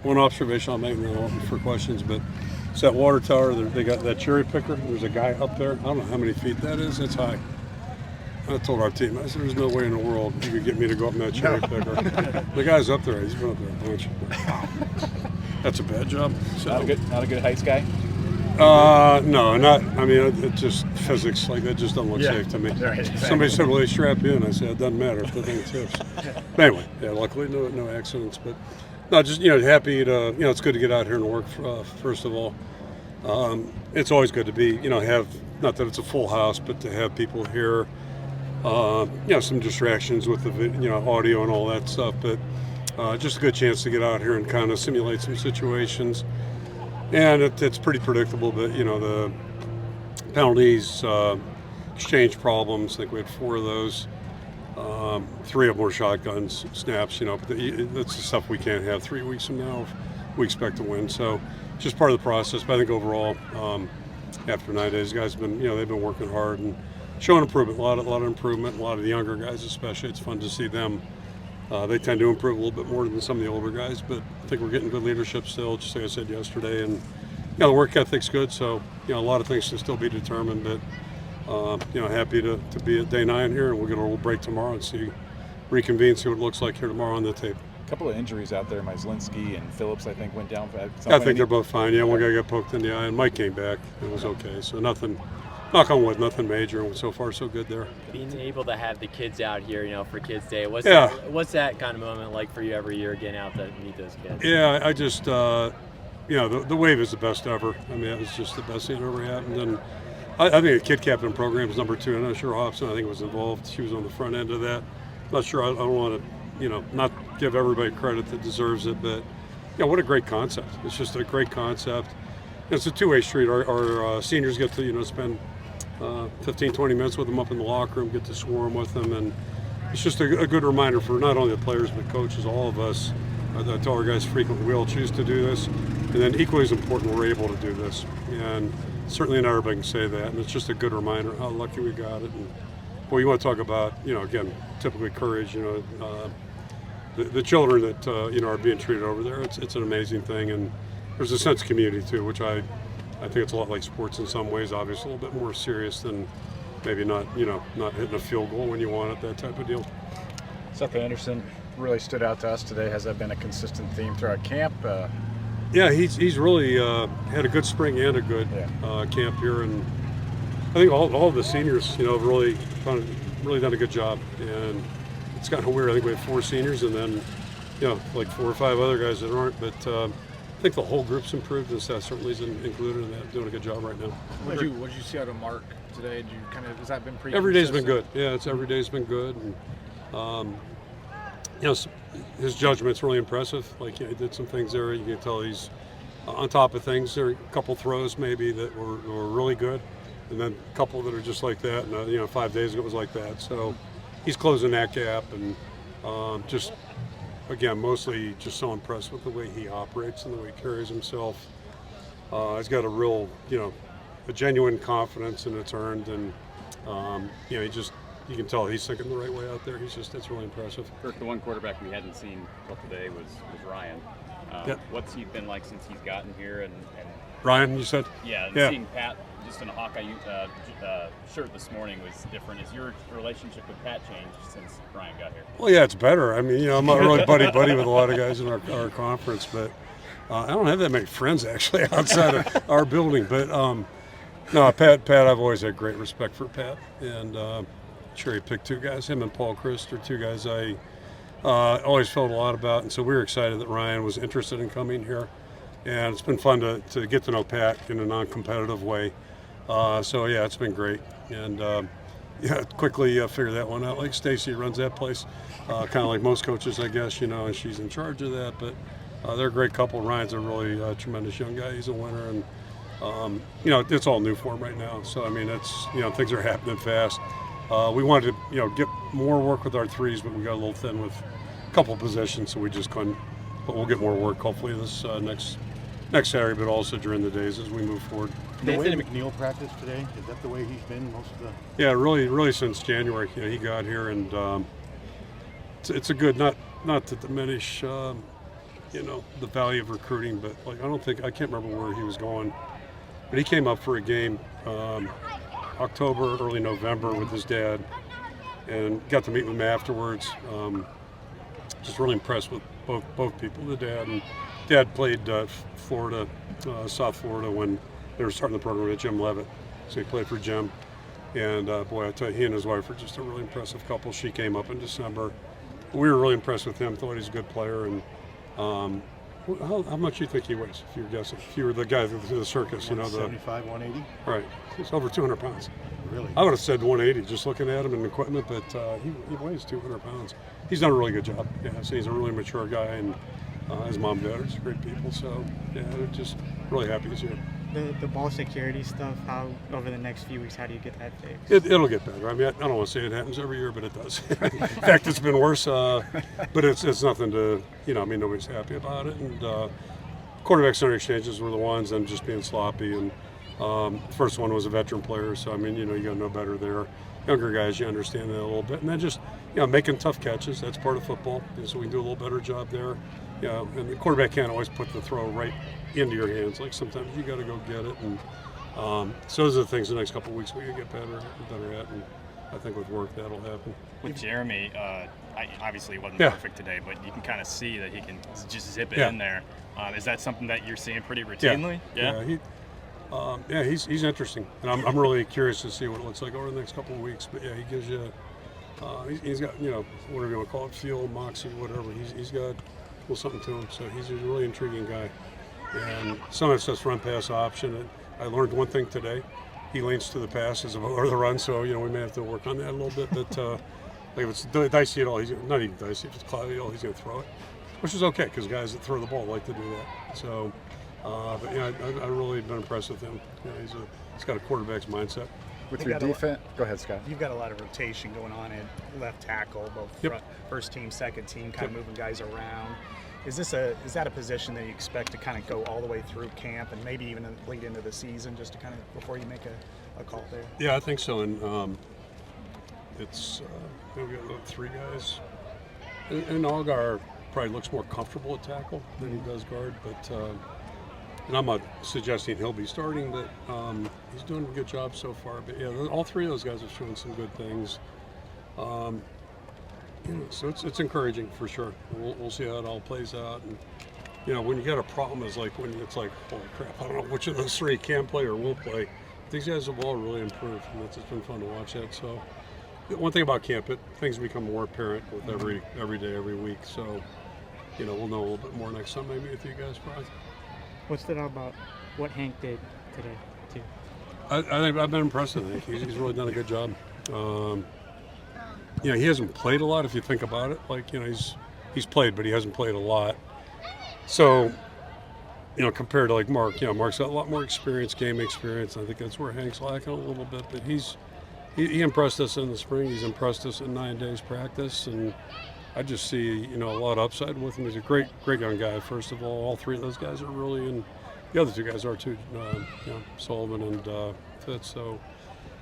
one observation I'll make, and then I'll open for questions, but it's that water tower. They got that cherry picker. There's a guy up there. I don't know how many feet that is. It's high. I told our team, I said, there's no way in the world you could get me to go up in that cherry picker. The guy's up there. He's been up there a bunch. That's a bad job. So. Not a good heights guy? No, not. I mean, it just physics like that just don't look safe to me. Right. Somebody said, "Well, they strap you in." I said, "It doesn't matter if the thing tips." But anyway, yeah, luckily no accidents. But no, just happy to it's good to get out here and work. First of all, it's always good to be have not that it's a full house, but to have people here. Some distractions with the audio and all that stuff, but just a good chance to get out here and kind of simulate some situations. And it's pretty predictable, but the penalties, exchange problems. I think we had 4 of those. 3 of them were shotguns, snaps. But that's the stuff we can't have 3 weeks from now if we expect to win. So just part of the process. But I think overall, after 9 days, guys have been they've been working hard and showing improvement. A lot of improvement. A lot of the younger guys, especially, it's fun to see them. They tend to improve a little bit more than some of the older guys, but I think we're getting good leadership still, just like I said yesterday. And the work ethic's good, so a lot of things can still be determined. But happy to be at day 9 here, and we'll get a little break tomorrow and reconvene, see what it looks like here tomorrow on the tape. A couple of injuries out there. Myslinski and Phillips, I think, went down. I think they're both fine. Yeah, one guy got poked in the eye, and Mike came back. It was okay. So nothing. Knock on wood, nothing major, and so far so good there. Being able to have the kids out here, for Kids Day, what's that kind of moment like for you every year, getting out to meet those kids? Yeah, I just, the wave is the best ever. I mean, it was just the best thing that ever happened. And I think the kid captain program is number 2. I'm not sure Hobson, I think, was involved. She was on the front end of that. Not sure, I don't want to, not give everybody credit that deserves it, but, what a great concept. It's just a great concept. It's a two-way street. Our seniors get to, spend 15, 20 minutes with them up in the locker room, get to swarm with them, and it's just a good reminder for not only the players but coaches, all of us. I tell our guys frequently, we all choose to do this, and then equally as important, we're able to do this. And certainly not everybody can say that, and it's just a good reminder how lucky we got it. And well, you want to talk about, again, typically courage, the children that, are being treated over there, it's an amazing thing, and there's a sense of community too, which I think it's a lot like sports in some ways, obviously a little bit more serious than maybe not hitting a field goal when you want it, that type of deal. Seth Anderson really stood out to us today. Has that been a consistent theme throughout camp? Yeah, he's really had a good spring and a good camp here, and I think all of the seniors, have really done a good job. And it's kind of weird. I think we have 4 seniors, and then like 4 or 5 other guys that aren't, but. I think the whole group's improved, and Seth certainly is included in that, doing a good job right now. What did you see out of Mark today? Has that been pretty Every day's been consistent? good. Yeah, every day's been good. And, his judgment's really impressive. Like, he did some things there. You can tell he's on top of things. There are a couple throws maybe that were really good, and then a couple that are just like that. And, 5 days ago it was like that. So he's closing that gap, and just – again, mostly just so impressed with the way he operates and the way he carries himself. He's got a real, a genuine confidence, and it's earned. And, you can tell he's thinking the right way out there. It's really impressive. Kirk, the one quarterback we hadn't seen till today was Ryan. What's he been like since he's gotten here? And Ryan, you said? Yeah, seeing Pat just in a Hawkeye shirt this morning was different. Has your relationship with Pat changed since Ryan got here? Well, yeah, it's better. I mean, I'm not really buddy with a lot of guys in our conference, but I don't have that many friends actually outside of our building. But no, Pat, I've always had great respect for Pat, and sure he picked 2 guys. Him and Paul Christ are 2 guys I always felt a lot about, and so we were excited that Ryan was interested in coming here. And it's been fun to get to know Pat in a non-competitive way. So, yeah, it's been great. And, quickly figure that one out. Like Stacy runs that place, kind of like most coaches, I guess, and she's in charge of that. But they're a great couple. Ryan's a really tremendous young guy. He's a winner. And, it's all new for him right now. So, I mean, it's, things are happening fast. We wanted to, get more work with our threes, but we got a little thin with a couple of positions, so we just couldn't. But we'll get more work hopefully this next Saturday, but also during the days as we move forward. The way McNeil practiced today, is that the way he's been most of the? Yeah, really since January. He got here, and it's a good, not to diminish the value of recruiting, but I can't remember where he was going, but he came up for a game October, early November with his dad, and got to meet with him afterwards. Just really impressed with both people. The dad played Florida, South Florida when they were starting the program at Jim Levitt, so he played for Jim. And boy, I tell you, he and his wife are just a really impressive couple. She came up in December. We were really impressed with him. Thought he's a good player. And how much do you think he weighs? If you were guessing, if you were the guy through the circus, 175, 180? Right. He's over 200 pounds. Really? I would have said 180 just looking at him and equipment, but he weighs 200 pounds. He's done a really good job. Yeah, so he's a really mature guy, and his mom and dad are great people. So yeah, they're just really happy he's here. The ball security stuff, how over the next few weeks, how do you get that fixed? It'll get better. I mean, I don't want to say it happens every year, but it does. In fact, it's been worse, but it's nothing to, nobody's happy about it. And quarterback center exchanges were the ones, and just being sloppy. And the first one was a veteran player, so you got to know better there. Younger guys, you understand that a little bit. And then just, making tough catches, that's part of football. And so we can do a little better job there. And the quarterback can't always put the throw right into your hands. Like sometimes you got to go get it. And so those are the things the next couple of weeks we can get better at. And I think with work that'll happen. With Jeremy, obviously he wasn't perfect today, but you can kind of see that he can just zip it in there. Is that something that you're seeing pretty routinely? Yeah, he's interesting, and I'm really curious to see what it looks like over the next couple of weeks. But yeah, he gives you, he's got whatever you want to call it, feel, moxie, whatever. He's got something to him. So he's a really intriguing guy, and some of it's just run pass option. And I learned one thing today: he leans to the passes or the run. So we may have to work on that a little bit. But if it's dicey at all, he's not even dicey. If it's cloudy at all, he's going to throw it, which is okay because guys that throw the ball like to do that. So. But I've really been impressed with him. He's got a quarterback's mindset. With your defense, go ahead, Scott. You've got a lot of rotation going on at left tackle, both first team, second team, kind of moving guys around. Is that a position that you expect to kind of go all the way through camp and maybe even lead into the season, just to kind of before you make a call there? Yeah, I think so. And it's we've got 3 guys, and Algar probably looks more comfortable at tackle than he does guard, but. And I'm not suggesting he'll be starting, but he's doing a good job so far. But yeah, all 3 of those guys are showing some good things. So it's encouraging for sure. We'll see how it all plays out. And when you got a problem, is like when it's like, holy crap, I don't know which of those 3 can play or will play. These guys have all really improved, and it's been fun to watch that. So one thing about camp, things become more apparent with every day, every week. So we'll know a little bit more next time maybe with you guys probably. What stood out about what Hank did today, too? I think I've been impressed with Hank. He's really done a good job. He hasn't played a lot if you think about it. He's played, but he hasn't played a lot. So, compared to like Mark, Mark's got a lot more experience, game experience. I think that's where Hank's lacking a little bit. But he impressed us in the spring. He's impressed us in 9 days practice, and I just see, a lot of upside with him. He's a great young guy, first of all. All 3 of those guys are really, and the other 2 guys are too, Sullivan and Fitz. So,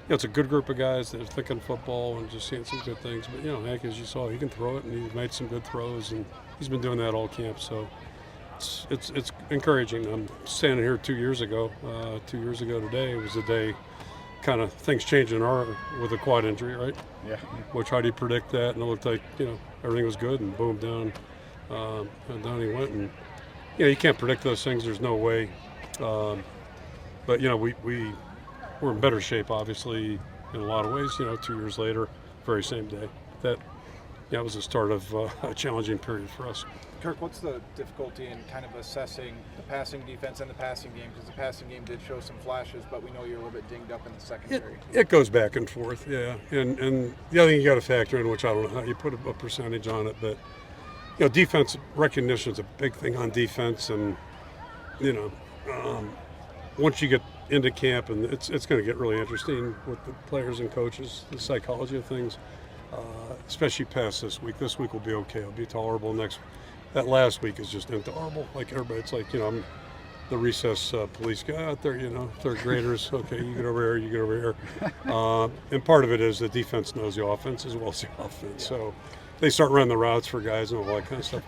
it's a good group of guys that are thinking football and just seeing some good things. But, Hank, as you saw, he can throw it, and he's made some good throws, and he's been doing that all camp. So, it's encouraging. I'm standing here 2 years ago. 2 years ago today was the day kind of things changing with a quad injury, right? Yeah. Which how do you predict that? And it looked like everything was good, and boom, down he went. And you can't predict those things. There's no way. But we're in better shape, obviously, in a lot of ways. 2 years later, very same day. That was the start of a challenging period for us. Kirk, what's the difficulty in kind of assessing the passing defense and the passing game? Because the passing game did show some flashes, but we know you're a little bit dinged up in the secondary. It goes back and forth, yeah. And the other thing you got to factor in, which I don't know how you put a percentage on it, but defense recognition is a big thing on defense, and once you get into camp, and it's going to get really interesting with the players and coaches, the psychology of things, especially past this week. This week will be okay. It'll be tolerable. That last week is just intolerable. Like everybody, it's like, I'm the recess police guy out there, 3rd graders. Okay, you get over here, you get over here. And part of it is the defense knows the offense as well as the offense. So they start running the routes for guys and all that kind of stuff.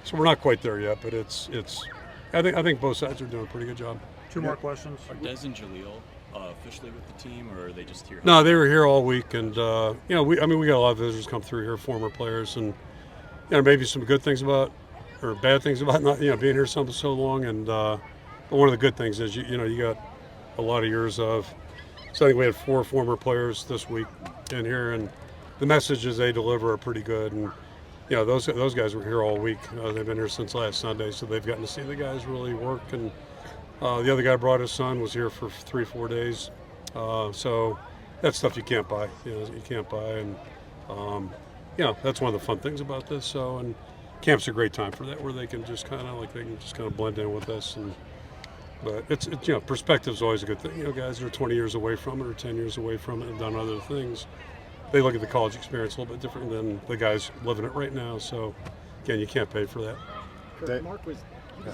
So we're not quite there yet, but it's. I think both sides are doing a pretty good job. Two more questions. Are Des and Jaleel officially with the team, or are they just here? No, they were here all week, and we got a lot of visitors come through here, former players, and maybe some good things about or bad things about not being here so long, and but one of the good things is you got a lot of years of. So I think we had 4 former players this week in here, and the messages they deliver are pretty good, and those guys were here all week. They've been here since last Sunday, so they've gotten to see the guys really work. And the other guy brought his son, was here for 3-4 days. So that's stuff you can't buy. You can't buy, and that's one of the fun things about this. So, and camp's a great time for that, where they can just kind of blend in with us. But it's perspective's always a good thing. Guys that are 20 years away from it or 10 years away from it and done other things. They look at the college experience a little bit different than the guys living it right now. So, again, you can't pay for that. Kirk, Mark was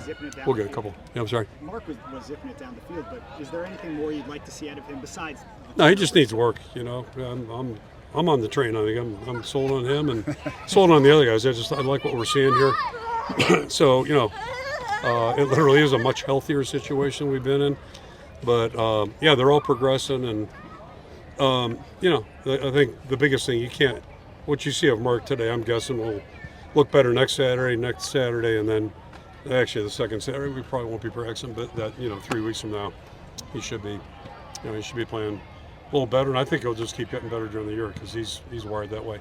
zipping it down. We'll get a couple. Yeah, I'm sorry. Mark was zipping it down the field, but is there anything more you'd like to see out of him besides? No, he just needs work. I'm on the train. I think I'm sold on him and sold on the other guys. I like what we're seeing here. So it literally is a much healthier situation we've been in. But they're all progressing, and I think the biggest thing what you see of Mark today, I'm guessing will look better next Saturday, and then actually the second Saturday we probably won't be practicing, but that 3 weeks from now he should be playing a little better, and I think he'll just keep getting better during the year because he's wired that way.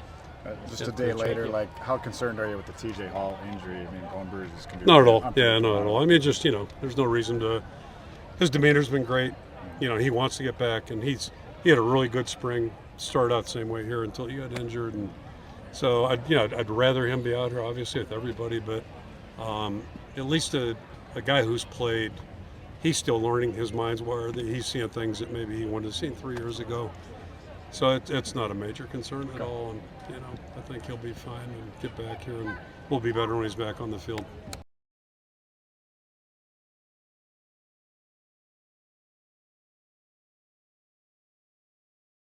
Just a day later, how concerned are you with the TJ Hall injury? I mean, bone bruises can be not at all. Yeah, not at all. I mean, just there's no reason to. His demeanor's been great. He wants to get back, and he had a really good spring. Started out the same way here until he got injured, and so I'd rather him be out here, obviously, with everybody, but at least a guy who's played, he's still learning. His mind's wired. He's seeing things that maybe he wanted to see 3 years ago. So it's not a major concern at all, and I think he'll be fine and get back here, and we'll be better when he's back on the field.